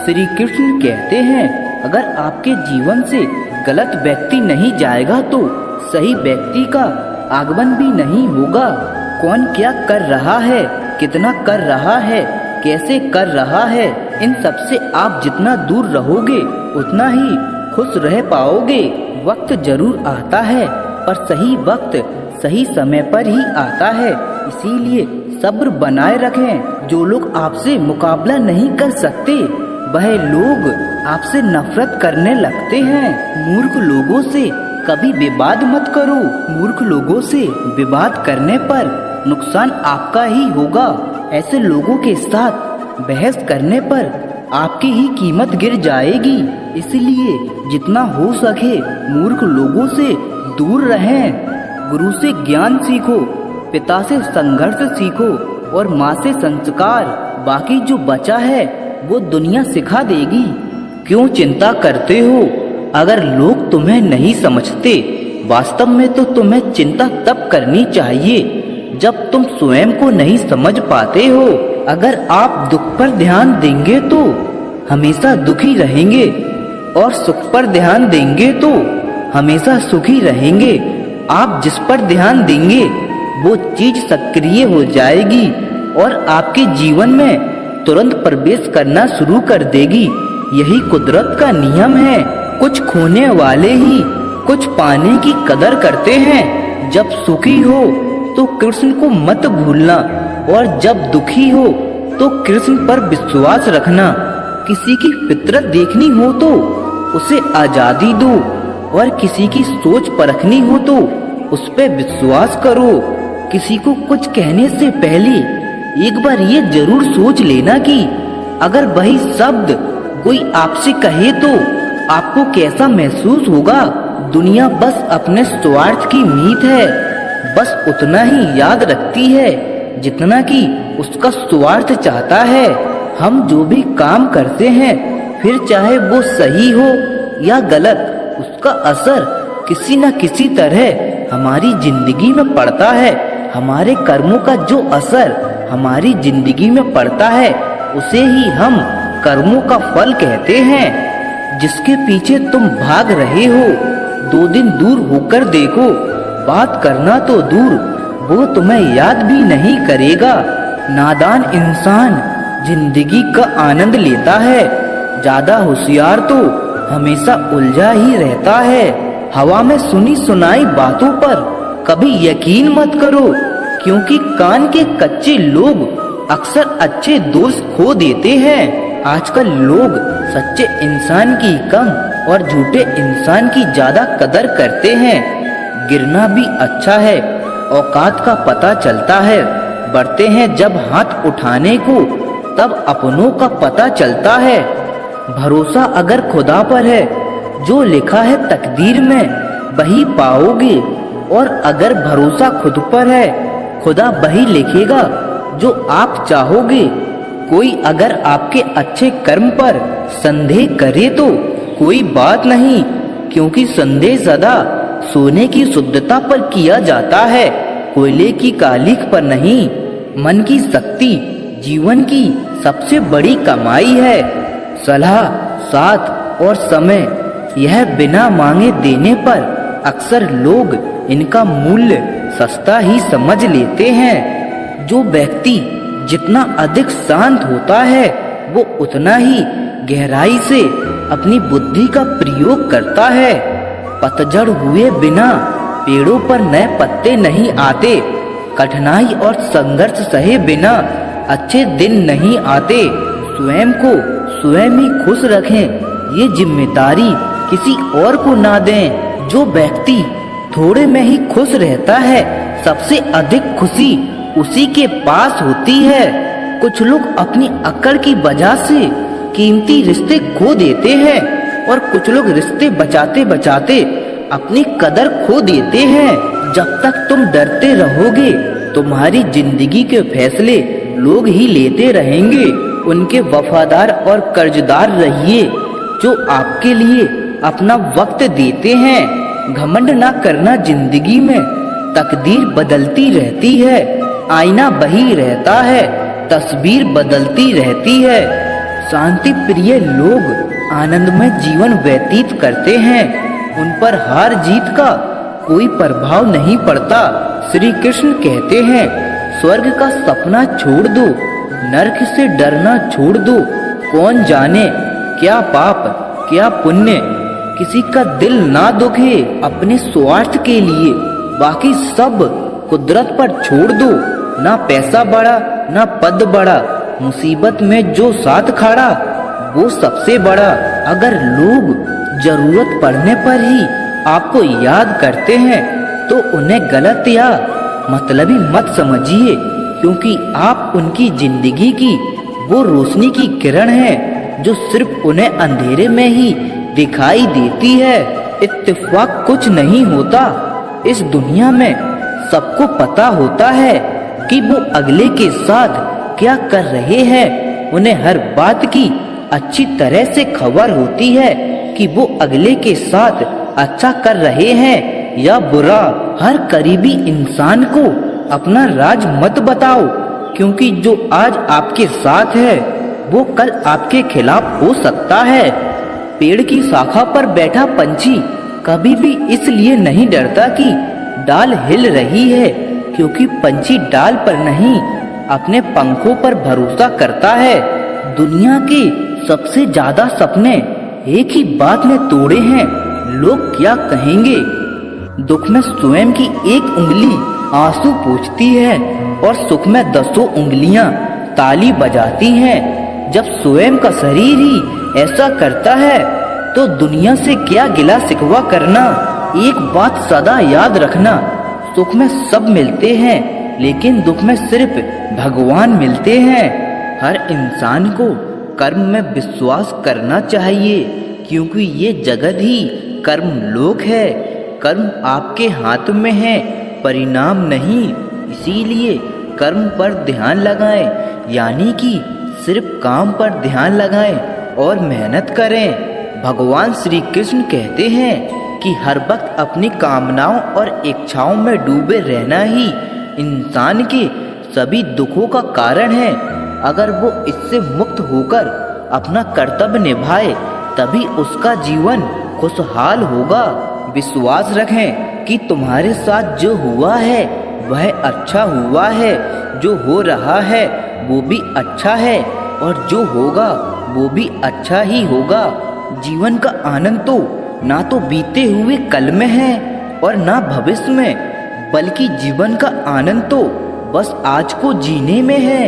श्री कृष्ण कहते हैं, अगर आपके जीवन से गलत व्यक्ति नहीं जाएगा तो सही व्यक्ति का आगमन भी नहीं होगा। कौन क्या कर रहा है, कितना कर रहा है, कैसे कर रहा है, इन सब से आप जितना दूर रहोगे उतना ही खुश रह पाओगे। वक्त जरूर आता है, पर सही वक्त सही समय पर ही आता है। इसीलिए सब्र बनाए रखें। जो लोग आपसे मुकाबला नहीं कर सकते, वह लोग आपसे नफरत करने लगते हैं। मूर्ख लोगों से कभी विवाद मत करो। मूर्ख लोगों से विवाद करने पर नुकसान आपका ही होगा। ऐसे लोगों के साथ बहस करने पर आपकी ही कीमत गिर जाएगी। इसलिए जितना हो सके मूर्ख लोगों से दूर रहें। गुरु से ज्ञान सीखो, पिता से संघर्ष सीखो और माँ से संस्कार। बाकी जो बचा है वो दुनिया सिखा देगी। क्यों चिंता करते हो अगर लोग तुम्हें नहीं समझते? वास्तव में तो तुम्हें चिंता तब करनी चाहिए जब तुम स्वयं को नहीं समझ पाते हो। अगर आप दुख पर ध्यान देंगे तो हमेशा दुखी रहेंगे, और सुख पर ध्यान देंगे तो हमेशा सुखी रहेंगे। आप जिस पर ध्यान देंगे वो चीज सक्रिय हो जाएगी और आपके जीवन में तुरंत प्रवेश करना शुरू कर देगी। यही कुदरत का नियम है। कुछ खोने वाले ही कुछ पाने की कदर करते हैं। जब सुखी हो तो कृष्ण को मत भूलना, और जब दुखी हो तो कृष्ण पर विश्वास रखना। किसी की फितरत देखनी हो तो उसे आजादी दो, और किसी की सोच परखनी हो तो उस पे विश्वास करो। किसी को कुछ कहने से पहले एक बार ये जरूर सोच लेना कि अगर वही शब्द कोई आपसे कहे तो आपको कैसा महसूस होगा। दुनिया बस अपने स्वार्थ की मीत है, बस उतना ही याद रखती है जितना कि उसका स्वार्थ चाहता है। हम जो भी काम करते हैं, फिर चाहे वो सही हो या गलत, उसका असर किसी न किसी तरह हमारी जिंदगी में पड़ता है। हमारे कर्मों का जो असर हमारी जिंदगी में पड़ता है उसे ही हम कर्मों का फल कहते हैं। जिसके पीछे तुम भाग रहे हो 2 दिन दूर होकर देखो, बात करना तो दूर वो तुम्हें याद भी नहीं करेगा। नादान इंसान जिंदगी का आनंद लेता है, ज्यादा होशियार तो हमेशा उलझा ही रहता है। हवा में सुनी सुनाई बातों पर कभी यकीन मत करो, क्योंकि कान के कच्चे लोग अक्सर अच्छे दोस्त खो देते हैं। आजकल लोग सच्चे इंसान की कम और झूठे इंसान की ज्यादा कदर करते हैं। गिरना भी अच्छा है, औकात का पता चलता है। बढ़ते हैं जब हाथ उठाने को, तब अपनों का पता चलता है। भरोसा अगर खुदा पर है, जो लिखा है तकदीर में वही पाओगे। और अगर भरोसा खुद पर है, खुदा वही लिखेगा जो आप चाहोगे। कोई अगर आपके अच्छे कर्म पर संदेह करे तो कोई बात नहीं, क्योंकि संदेह सदा सोने की शुद्धता पर किया जाता है, कोयले की कालिख पर नहीं। मन की शक्ति जीवन की सबसे बड़ी कमाई है। सलाह, साथ और समय, यह बिना मांगे देने पर अक्सर लोग इनका मूल्य सस्ता ही समझ लेते हैं। जो व्यक्ति जितना अधिक शांत होता है, वो उतना ही गहराई से अपनी बुद्धि का प्रयोग करता है। पतझड़ हुए बिना पेड़ों पर नए पत्ते नहीं आते। कठिनाई और संघर्ष सहे बिना अच्छे दिन नहीं आते। स्वयं को स्वयं ही खुश रखें, ये जिम्मेदारी किसी और को ना दें। जो व्यक्ति थोड़े में ही खुश रहता है, सबसे अधिक खुशी उसी के पास होती है। कुछ लोग अपनी अक्ल की वजह से कीमती रिश्ते खो देते हैं और कुछ लोग रिश्ते बचाते बचाते अपनी कदर खो देते हैं। जब तक तुम डरते रहोगे, तुम्हारी जिंदगी के फैसले लोग ही लेते रहेंगे। उनके वफादार और कर्जदार रहिए जो आपके लिए अपना वक्त देते हैं। घमंड ना करना, जिंदगी में तकदीर बदलती रहती है, आईना वही रहता है, तस्वीर बदलती रहती है। शांति प्रिय लोग आनंदमय जीवन व्यतीत करते हैं, उन पर हार जीत का कोई प्रभाव नहीं पड़ता। श्री कृष्ण कहते हैं, स्वर्ग का सपना छोड़ दो, नरक से डरना छोड़ दो। कौन जाने क्या पाप क्या पुण्य किसी का दिल ना दुखे अपने स्वार्थ के लिए। बाकी सब कुदरत पर छोड़ दो। ना पैसा बड़ा ना पद बड़ा, मुसीबत में जो साथ खड़ा वो सबसे बड़ा। अगर लोग जरूरत पड़ने पर ही आपको याद करते हैं तो उन्हें गलत या मतलबी मत समझिए, क्योंकि आप उनकी जिंदगी की वो रोशनी की किरण है जो सिर्फ उन्हें अंधेरे में ही दिखाई देती है। इत्तेफाक कुछ नहीं होता इस दुनिया में। सबको पता होता है कि वो अगले के साथ क्या कर रहे हैं। उन्हें हर बात की अच्छी तरह से खबर होती है कि वो अगले के साथ अच्छा कर रहे हैं या बुरा। हर करीबी इंसान को अपना राज मत बताओ, क्योंकि जो आज आपके साथ है वो कल आपके खिलाफ हो सकता है। पेड़ की शाखा पर बैठा पंछी कभी भी इसलिए नहीं डरता कि डाल हिल रही है, क्योंकि पंछी डाल पर नहीं अपने पंखों पर भरोसा करता है। दुनिया के सबसे ज्यादा सपने एक ही बात में तोड़े हैं, लोग क्या कहेंगे। दुख में स्वयं की एक उंगली आंसू पोंछती है और सुख में 10 उंगलियां ताली बजाती हैं। जब स्वयं का शरीर ही ऐसा करता है तो दुनिया से क्या गिला शिकवा करना। एक बात सदा याद रखना, सुख में सब मिलते हैं लेकिन दुख में सिर्फ भगवान मिलते हैं। हर इंसान को कर्म में विश्वास करना चाहिए, क्योंकि ये जगत ही कर्म लोक है। कर्म आपके हाथ में है, परिणाम नहीं। इसीलिए कर्म पर ध्यान लगाएं, यानी कि सिर्फ काम पर ध्यान लगाएं और मेहनत करें। भगवान श्री कृष्ण कहते हैं कि हर वक्त अपनी कामनाओं और इच्छाओं में डूबे रहना ही इंसान के सभी दुखों का कारण है। अगर वो इससे मुक्त होकर अपना कर्तव्य निभाए, तभी उसका जीवन खुशहाल होगा। विश्वास रखें कि तुम्हारे साथ जो हुआ है वह अच्छा हुआ है, जो हो रहा है वो भी अच्छा है और जो होगा वो भी अच्छा ही होगा। जीवन का आनंद तो ना तो बीते हुए कल में है और ना भविष्य में, बल्कि जीवन का आनंद तो बस आज को जीने में है।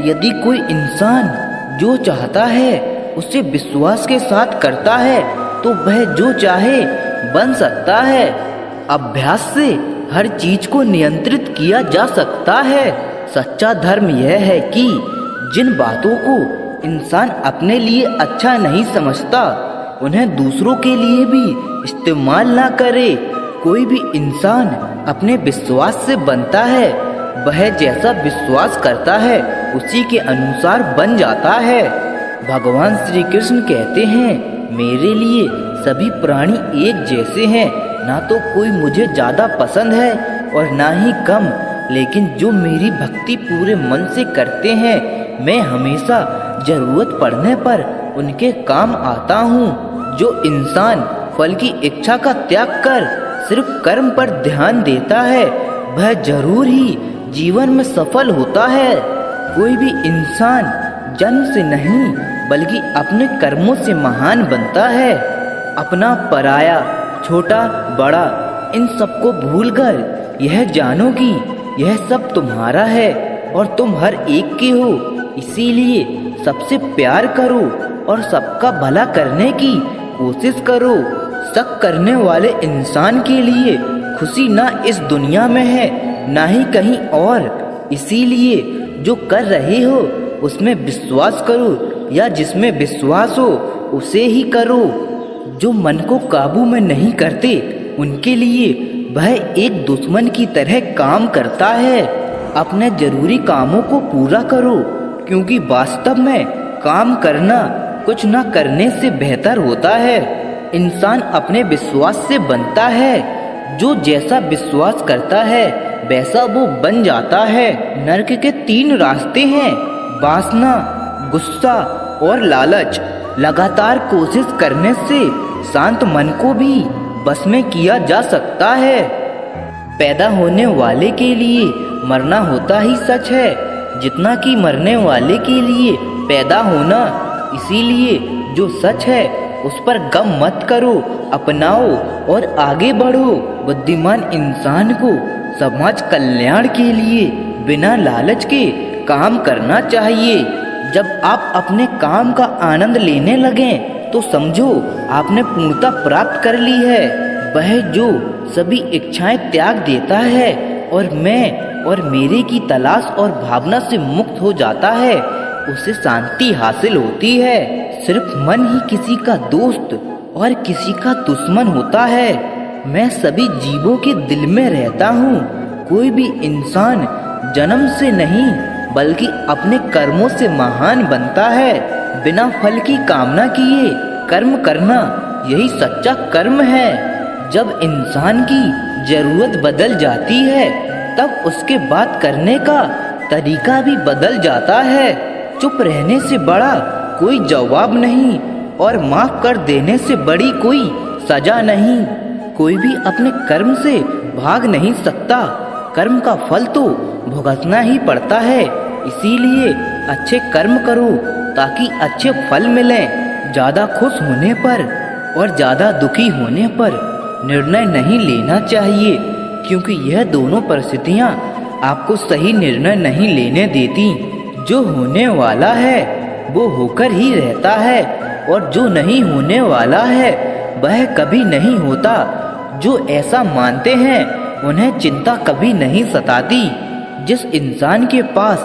यदि कोई इंसान जो चाहता है उसे विश्वास के साथ करता है तो वह जो चाहे बन सकता है। अभ्यास से हर चीज को नियंत्रित किया जा सकता है। सच्चा धर्म यह है कि जिन बातों को इंसान अपने लिए अच्छा नहीं समझता, उन्हें दूसरों के लिए भी इस्तेमाल ना करे। कोई भी इंसान अपने विश्वास से बनता है, वह जैसा विश्वास करता है उसी के अनुसार बन जाता है। भगवान श्री कृष्ण कहते हैं, मेरे लिए सभी प्राणी एक जैसे हैं, ना तो कोई मुझे ज़्यादा पसंद है और ना ही कम, लेकिन जो मेरी भक्ति पूरे मन से करते हैं मैं हमेशा जरूरत पड़ने पर उनके काम आता हूँ। जो इंसान फल की इच्छा का त्याग कर सिर्फ कर्म पर ध्यान देता है वह जरूर ही जीवन में सफल होता है। कोई भी इंसान जन्म से नहीं बल्कि अपने कर्मों से महान बनता है। अपना पराया, छोटा बड़ा इन सबको भूलकर यह जानो कि यह सब तुम्हारा है और तुम हर एक के हो। इसीलिए सबसे प्यार करो और सबका भला करने की कोशिश करो। शक करने वाले इंसान के लिए खुशी ना इस दुनिया में है ना ही कहीं और। इसीलिए जो कर रहे हो उसमें विश्वास करो, या जिसमें विश्वास हो उसे ही करो। जो मन को काबू में नहीं करते उनके लिए वह एक दुश्मन की तरह काम करता है। अपने जरूरी कामों को पूरा करो, क्योंकि वास्तव में काम करना कुछ न करने से बेहतर होता है। इंसान अपने विश्वास से बनता है। जो जैसा विश्वास करता है वैसा वो बन जाता है। नरक के 3 रास्ते हैं, वासना, गुस्सा और लालच। लगातार कोशिश करने से शांत मन को भी बस में किया जा सकता है। पैदा होने वाले के लिए मरना होता ही सच है, जितना कि मरने वाले के लिए पैदा होना। इसीलिए जो सच है उस पर गम मत करो, अपनाओ और आगे बढ़ो। बुद्धिमान इंसान को समाज कल्याण के लिए बिना लालच के काम करना चाहिए। जब आप अपने काम का आनंद लेने लगें तो समझो आपने पूर्णता प्राप्त कर ली है। वह जो सभी इच्छाएं त्याग देता है और मैं और मेरे की तलाश और भावना से मुक्त हो जाता है, उसे शांति हासिल होती है। सिर्फ मन ही किसी का दोस्त और किसी का दुश्मन होता है। मैं सभी जीवों के दिल में रहता हूँ। कोई भी इंसान जन्म से नहीं बल्कि अपने कर्मों से महान बनता है। बिना फल की कामना किए कर्म करना यही सच्चा कर्म है। जब इंसान की जरूरत बदल जाती है तब उसके बात करने का तरीका भी बदल जाता है। चुप रहने से बड़ा कोई जवाब नहीं और माफ कर देने से बड़ी कोई सजा नहीं। कोई भी अपने कर्म से भाग नहीं सकता। कर्म का फल तो भुगतना ही पड़ता है। इसीलिए अच्छे कर्म करो ताकि अच्छे फल मिलें। ज्यादा खुश होने पर और ज्यादा दुखी होने पर निर्णय नहीं लेना चाहिए, क्योंकि यह दोनों परिस्थितियां आपको सही निर्णय नहीं लेने देती। जो होने वाला है वो होकर ही रहता है और जो नहीं होने वाला है वह कभी नहीं होता। जो ऐसा मानते हैं उन्हें चिंता कभी नहीं सताती। जिस इंसान के पास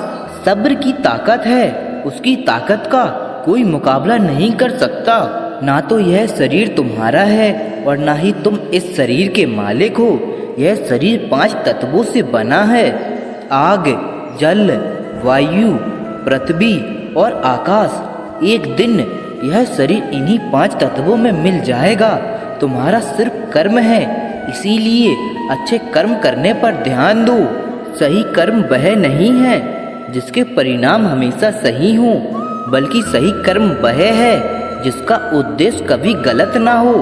सब्र की ताकत है उसकी ताकत का कोई मुकाबला नहीं कर सकता। ना तो यह शरीर तुम्हारा है और ना ही तुम इस शरीर के मालिक हो। यह शरीर 5 तत्वों से बना है, आग, जल, वायु, पृथ्वी और आकाश। एक दिन यह शरीर इन्हीं 5 तत्वों में मिल जाएगा। तुम्हारा सिर्फ कर्म है, इसीलिए अच्छे कर्म करने पर ध्यान दो। सही कर्म वह नहीं है जिसके परिणाम हमेशा सही हों, बल्कि सही कर्म वह है जिसका उद्देश्य कभी गलत ना हो।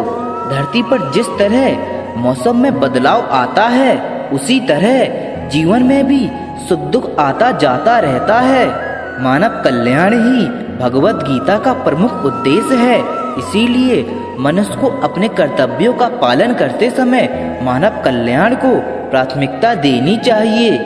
धरती पर जिस तरह मौसम में बदलाव आता है उसी तरह जीवन में भी सुख दुख आता जाता रहता है। मानव कल्याण ही भगवत गीता का प्रमुख उद्देश्य है। इसीलिए मनुष्य को अपने कर्तव्यों का पालन करते समय मानव कल्याण को प्राथमिकता देनी चाहिए।